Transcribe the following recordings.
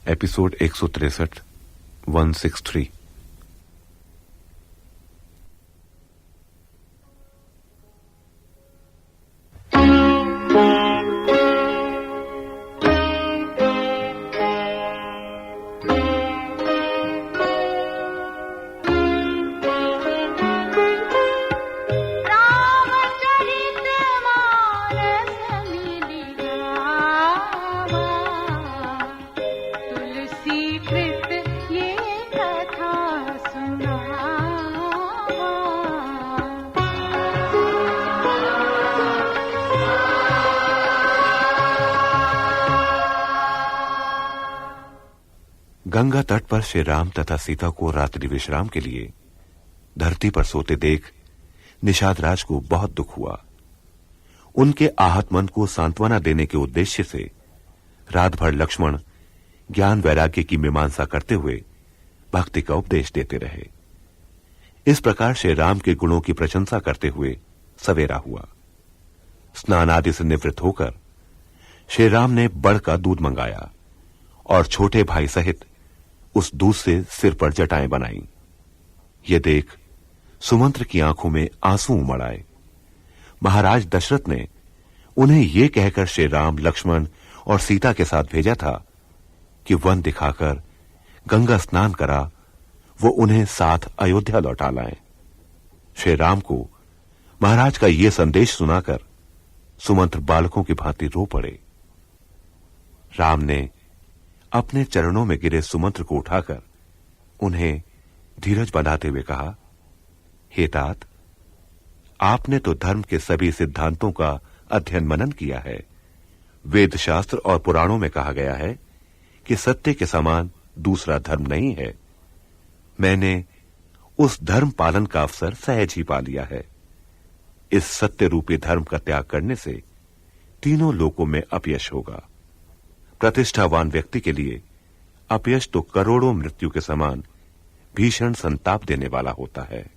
Episode 163 163। Ganga तट पर श्री राम तथा सीता को रात्रि विश्राम के लिए धरती पर सोते देख निषाद राज को बहुत दुख हुआ। उनके आहत मन को सांत्वना देने के उद्देश्य से रात भर लक्ष्मण ज्ञान वैराग्य की मीमांसा करते हुए भक्ति का उपदेश देते रहे। इस प्रकार श्री राम के गुणों की प्रशंसा करते हुए सवेरा हुआ। स्नान आदि से निवृत्त होकर श्री राम ने बड़ का दूध मंगाया और छोटे भाई सहित उस दूध से सिर पर जटाएं बनाई। ये देख सुमंत्र की आंखों में आंसू उमड़ आए। महाराज दशरथ ने उन्हें यह कहकर श्री राम, लक्ष्मण और सीता के साथ भेजा था कि वन दिखाकर गंगा स्नान करा वो उन्हें साथ अयोध्या लौटा लाएं। श्री राम को महाराज का यह संदेश सुनाकर सुमंत्र बालकों की भांति रो पड़े। राम ने अपने चरणों में गिरे सुमंत्र को उठाकर उन्हें धीरज बनाते हुए कहा, हे तात, आपने तो धर्म के सभी सिद्धांतों का अध्ययन मनन किया है। वेद शास्त्र और पुराणों में कहा गया है कि सत्य के समान दूसरा धर्म नहीं है। मैंने उस धर्म पालन का अवसर सहज ही पा लिया है। इस सत्य रूपी धर्म का त्याग करने से तीनों लोकों में अपयश होगा। प्रतिष्ठावान व्यक्ति के लिए अपयश तो करोड़ों मृत्यु के समान भीषण संताप देने वाला होता है।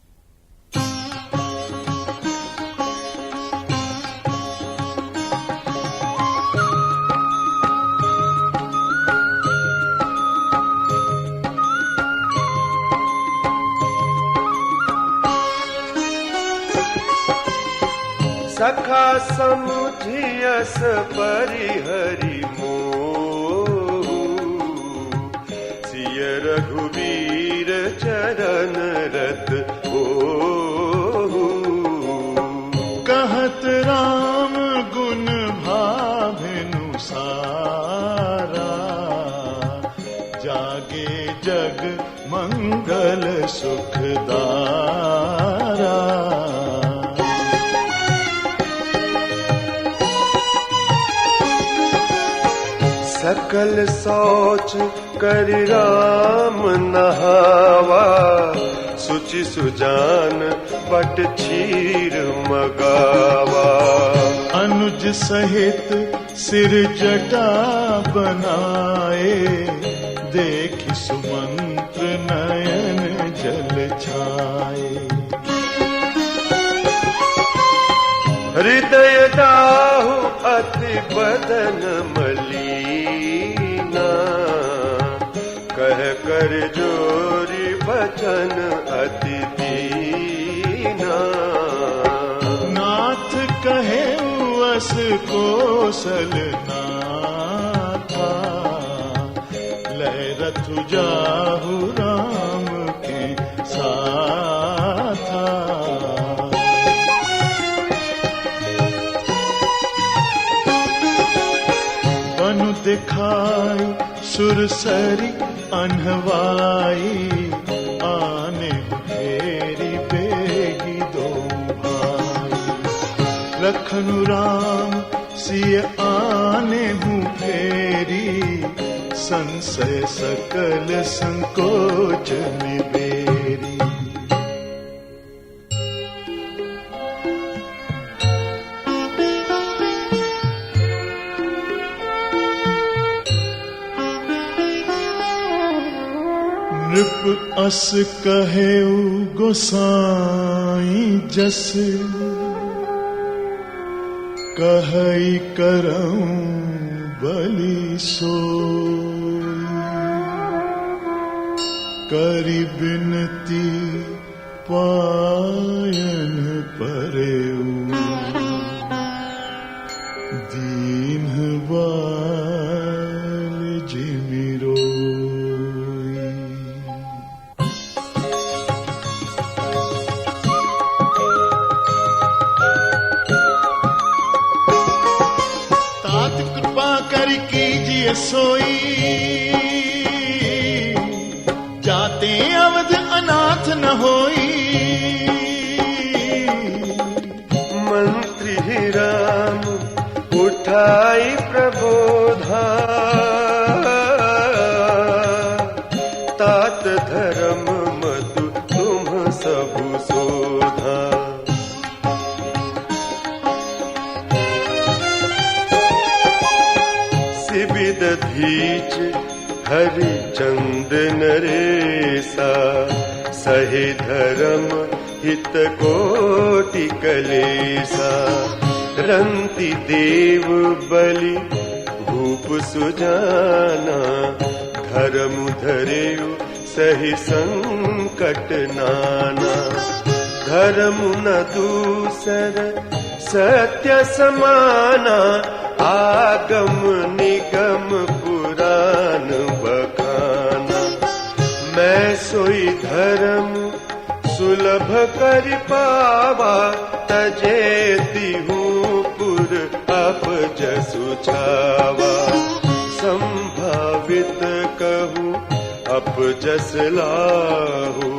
सखा समुझियस परिहरि मोह, सिय रघुवीर चरण रत होहु। कहत राम गुण भाभिनु सारा, जागे जग मंगल सुखदारा। सकल सोच कर राम नहावा, सुचि सुजान बट क्षीर मगावा। अनुज सहित सिर जटा बनाए, देखि सुमंत्र नयन जल छाए। हृदय दाहु अति बदन मलीना, कह कर जोरी बचन अति दीना। नाथ कहे वस कोसल नाथा, लय रथु जाहु राम के साथा। बनु दिखाई सुरसरी अनहवाई, आने फेरी बेगी दो भाई। लखनु राम सिय आने हूँ फेरी, संशय सकल संकोच निबेरी। नृप अस कहेउ गोसाई जस, कहई करऊं बलि सोई। करी बिनती पायन परेऊ दीन बाल जिमिरो तात कृपा कर कीजिए सोई जाते अवध अनाथ न होई मंत्री ही राम उठाई प्रबोधा तात धर्म मधु तुम सबु शोधा सिबिद धीच हरिचंद नरेसा सहे धर्म हित कोटि कलेसा रंति देव बलि भूप सुजाना धर्म धरेउ सहि संकट नाना धर्म न दूसर सत्य समाना आगम निगम पुराण बखाना मैं सोई धर्म सुलभ कर पावा तजेती हूँ पुर अप जसु छावा संभावित कहूँ अप जस लाहू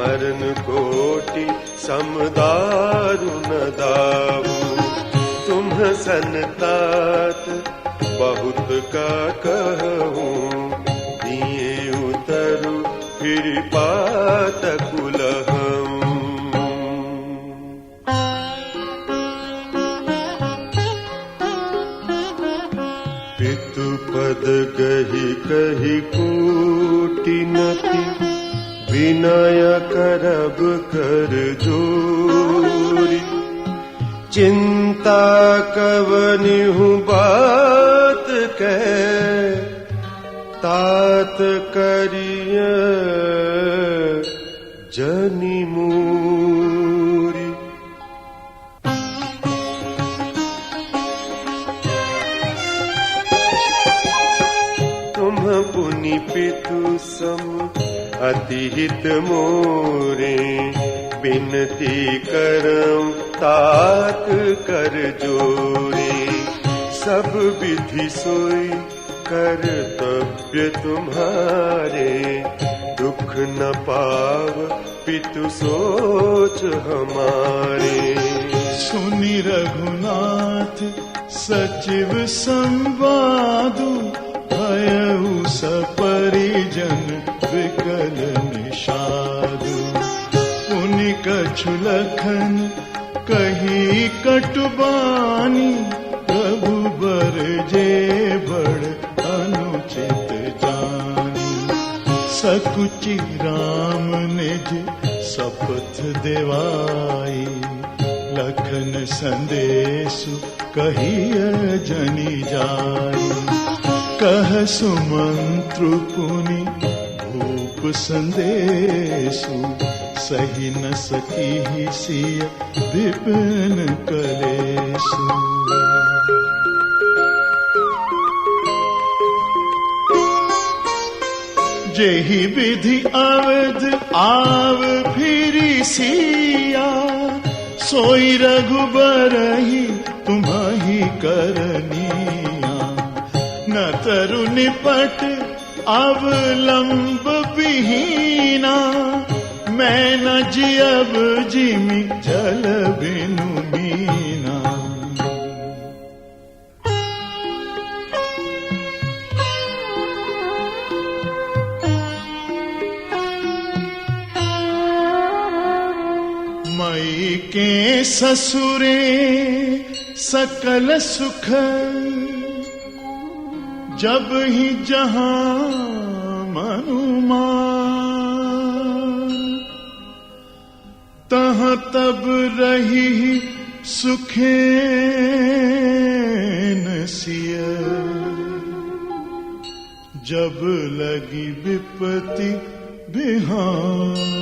मरण कोटि समदारु न दाहू तुम संतात बहुत का कहूँ दिए उतरु फिर पात कुलहूँ पितु पद कही कही कूटि नति विनय करब कर जोरी चिंता कवनिहु बात कह तात करिय जनि मूरी तुम पुनि पितु सम अति हित मोरे बिनती करऊं तात कर जोरे सब विधि सोई कर्तव्य तुम्हारे दुख न पाव पितु सोच हमारे सुनि रघुनाथ सचिव संवादु भयउ सपरिजन विकल निषादु पुनि कछु लखन कही कटुबानी प्रभु बर जे बड़ अनुचित जानी सकुचि राम निज शपथ देवाई लखन संदेशु कहिय जनि जाई कह सुमंत्रु पुनि भूप संदेशु सही न सकी सिय विपिन कलेशु जेहि विधि अवध आव फिरी सिया सोई रघुबरहि तुम्हि करनिया न तरु निपट अवलंब विहीना मैं न जियब जिमि जल बिनु मीना मई के ससुरे सकल सुख जब ही जहां मनुमान तहाँ तब रही सुखेन सिय जब लगी विपत्ति बिहान